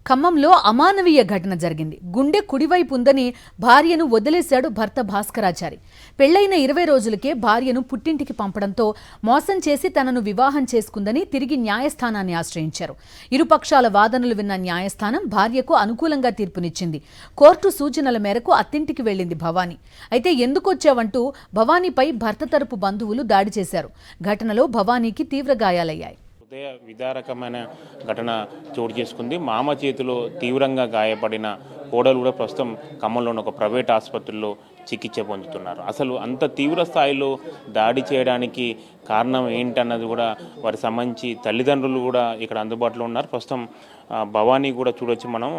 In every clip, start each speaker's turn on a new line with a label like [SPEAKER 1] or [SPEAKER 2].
[SPEAKER 1] ఖమ్మంలో అమానవీయ ఘటన జరిగింది. గుండె కుడివైపు ఉందని భార్యను వదిలేశాడు భర్త భాస్కరాచారి. పెళ్లైన 20 రోజులకే భార్యను పుట్టింటికి పంపడంతో మోసం చేసి తనను వివాహం చేసుకుందని తిరిగి న్యాయస్థానాన్ని ఆశ్రయించారు. ఇరుపక్షాల వాదనలు విన్న న్యాయస్థానం భార్యకు అనుకూలంగా తీర్పునిచ్చింది. కోర్టు సూచనల మేరకు అత్తింటికి వెళ్లింది భవానీ. అయితే ఎందుకొచ్చావంటూ భవానీపై భర్త తరపు బంధువులు దాడి చేశారు. ఘటనలో భవానీకి తీవ్ర గాయాలయ్యాయి.
[SPEAKER 2] హృదయ విదారకమైన ఘటన చోటు చేసుకుంది. మామ చేతిలో తీవ్రంగా గాయపడిన కోడలు కూడా ప్రస్తుతం ఖమ్మంలోని ఒక ప్రైవేట్ ఆసుపత్రిలో చికిత్స పొందుతున్నారు. అసలు అంత తీవ్ర స్థాయిలో దాడి చేయడానికి కారణం ఏంటన్నది కూడా వారికి సంబంధించి తల్లిదండ్రులు కూడా ఇక్కడ అందుబాటులో ఉన్నారు. ప్రస్తుతం భవానీ కూడా చూడొచ్చు, మనం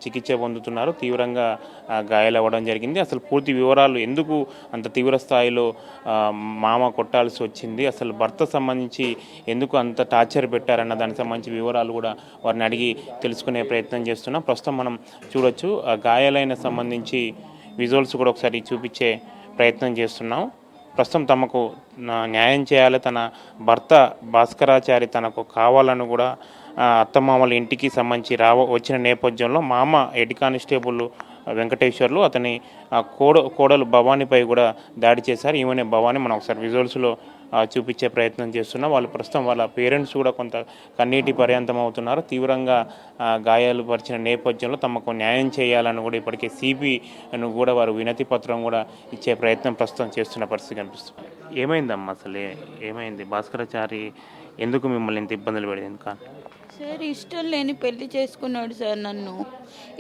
[SPEAKER 2] చికిత్స పొందుతున్నారు. తీవ్రంగా గాయాలవ్వడం జరిగింది. అసలు పూర్తి వివరాలు, ఎందుకు అంత తీవ్ర స్థాయిలో మామ కొట్టాల్సి వచ్చింది, అసలు భర్త సంబంధించి ఎందుకు అంత టార్చర్ పెట్టారన్న దానికి సంబంధించి వివరాలు కూడా వారిని అడిగి తెలుసుకునే ప్రయత్నం చేస్తున్నాం. ప్రస్తుతం మనం చూడొచ్చు, ఆ గాయాలైన సంబంధించి విజువల్స్ కూడా ఒకసారి చూపించే ప్రయత్నం చేస్తున్నాం. ప్రస్తుతం తమకు న్యాయం చేయాలి, తన భర్త భాస్కరాచారి తనకు కావాలని కూడా అత్తమామల ఇంటికి సంబంధించి వచ్చిన నేపథ్యంలో మామ హెడ్ కానిస్టేబుల్ వెంకటేశ్వర్లు అతని కోడలు భవానీపై కూడా దాడి చేశారు. ఈమెనే భవానీ, మనం ఒకసారి విజువల్స్లో చూపించే ప్రయత్నం చేస్తున్నాం. వాళ్ళు ప్రస్తుతం వాళ్ళ పేరెంట్స్ కూడా కొంత కన్నీటి పర్యంతం అవుతున్నారు. తీవ్రంగా గాయాలు పరిచిన నేపథ్యంలో తమకు న్యాయం చేయాలని కూడా ఇప్పటికే సిబిను కూడా వారు వినతి పత్రం కూడా ఇచ్చే ప్రయత్నం ప్రస్తుతం చేస్తున్న పరిస్థితి కనిపిస్తుంది. ఏమైందమ్మా, అసలు ఏమైంది? భాస్కరాచారి ఎందుకు మిమ్మల్ని ఇంత ఇబ్బందులు పడింది?
[SPEAKER 3] సార్, ఇష్టం లేని పెళ్లి చేసుకున్నాడు సార్. నన్ను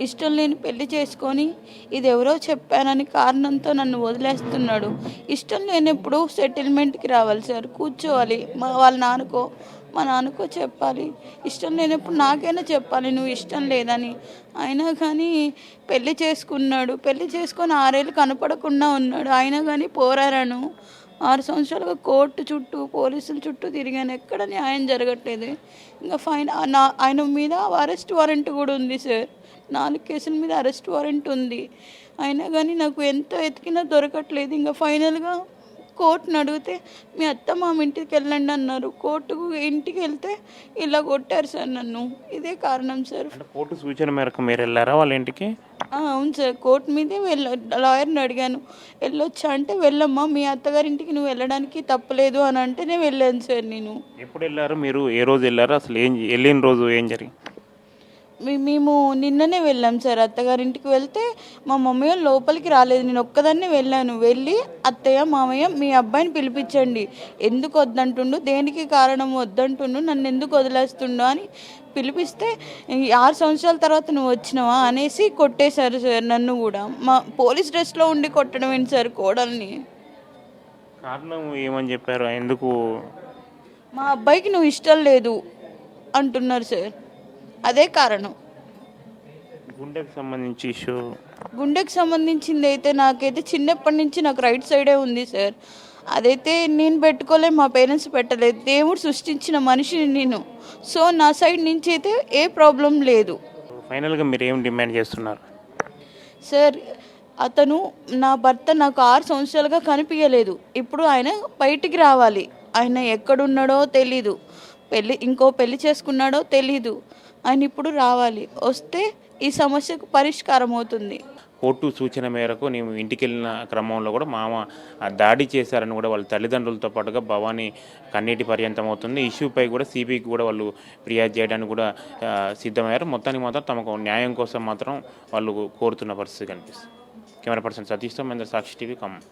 [SPEAKER 3] ఇష్టం లేని పెళ్లి చేసుకొని ఇది ఎవరో చెప్పానని కారణంతో నన్ను వదిలేస్తున్నాడు. ఇష్టం లేనప్పుడు సెటిల్మెంట్కి రావాలి సార్, కూర్చోవాలి. వాళ్ళ మా నాన్నకో చెప్పాలి. ఇష్టం లేనప్పుడు నాకైనా చెప్పాలి నువ్వు ఇష్టం లేదని. అయినా కానీ పెళ్లి చేసుకున్నాడు. పెళ్లి చేసుకొని 6 ఏళ్ళు కనపడకుండా ఉన్నాడు. అయినా కానీ పోరాడాను. 6 సంవత్సరాలుగా కోర్టు చుట్టూ, పోలీసుల చుట్టూ తిరిగాను. ఎక్కడ న్యాయం జరగట్లేదు. ఇంకా ఆయన మీద అరెస్ట్ వారెంట్ కూడా ఉంది సార్. 4 కేసుల మీద అరెస్ట్ వారెంట్ ఉంది. అయినా కానీ నాకు ఎంత వెతికినా దొరకట్లేదు. ఇంకా ఫైనల్గా కోర్టును అడిగితే మీ అత్త మామ ఇంటికి వెళ్ళండి అన్నారు. కోర్టుకు ఇంటికి వెళ్తే ఇలా కొట్టారు సార్ నన్ను. ఇదే కారణం సార్.
[SPEAKER 2] కోర్టు సూచన మేరకు మీరు వెళ్ళారా వాళ్ళ ఇంటికి?
[SPEAKER 3] అవును సార్, కోర్టు మీదే లాయర్ని అడిగాను. వెళ్ళొచ్చా అంటే వెళ్ళమ్మా, మీ అత్తగారింటికి నువ్వు వెళ్ళడానికి తప్పలేదు అని అంటేనే వెళ్ళాను సార్. నేను
[SPEAKER 2] ఎప్పుడు వెళ్ళారు? మీరు ఏ రోజు వెళ్ళారు? అసలు వెళ్ళిన రోజు ఏం జరిగింది?
[SPEAKER 3] మేము నిన్ననే వెళ్ళాం సార్. అత్తగారింటికి వెళ్తే మా మమ్మీ లోపలికి రాలేదు. నేను ఒక్కదాన్నే వెళ్ళాను. వెళ్ళి అత్తయ్య, మామయ్య మీ అబ్బాయిని పిలిపించండి, ఎందుకు వద్దంటుండు, దేనికి కారణం వద్దంటుండు, నన్ను ఎందుకు వదిలేస్తుండు అని పిలిపిస్తే 6 సంవత్సరాల తర్వాత నువ్వు వచ్చినావా అనేసి కొట్టేశారు సార్ నన్ను కూడా. మా పోలీస్ డ్రెస్లో ఉండి కొట్టడం ఏంటి సార్ కోడల్ని?
[SPEAKER 2] కారణం ఏమని చెప్పారు? ఎందుకు?
[SPEAKER 3] మా అబ్బాయికి నువ్వు ఇష్టం లేదు అంటున్నారు సార్. అదే కారణం.
[SPEAKER 2] గుండెకి సంబంధించి ఇష్యూ?
[SPEAKER 3] గుండెకి సంబంధించింది అయితే నాకైతే చిన్నప్పటి నుంచి నాకు రైట్ సైడే ఉంది సార్. అదైతే నేను పెట్టుకోలే, మా పేరెంట్స్ పెట్టలేదు. దేవుడు సృష్టించిన మనిషిని నేను. సో నా సైడ్ నుంచి అయితే ఏ ప్రాబ్లం లేదు.
[SPEAKER 2] ఫైనల్గా మీరు ఏం డిమాండ్ చేస్తున్నారు?
[SPEAKER 3] సార్, అతను నా భర్త నాకు 6 సంవత్సరాలుగా కనిపించలేదు. ఇప్పుడు ఆయన బయటికి రావాలి. ఆయన ఎక్కడున్నాడో తెలీదు, ఇంకో పెళ్లి చేసుకున్నాడో తెలీదు. ఆయన ఇప్పుడు రావాలి. వస్తే ఈ సమస్యకు పరిష్కారం అవుతుంది.
[SPEAKER 2] కోర్టు సూచన మేరకు నేను ఇంటికి వెళ్ళిన క్రమంలో కూడా మామ దాడి చేశారని కూడా వాళ్ళ తల్లిదండ్రులతో పాటుగా భవానీ కన్నీటి పర్యంతం అవుతుంది. ఇష్యూపై కూడా సిబికి కూడా వాళ్ళు ఫిర్యాదు చేయడానికి కూడా సిద్ధమయ్యారు. మొత్తానికి మాత్రం తమకు న్యాయం కోసం మాత్రం వాళ్ళు కోరుతున్న పరిస్థితి కనిపిస్తుంది. కెమెరా పర్సన్ సతీష్తో మహేంద్ర, సాక్షి టీవీ, ఖమ్మం.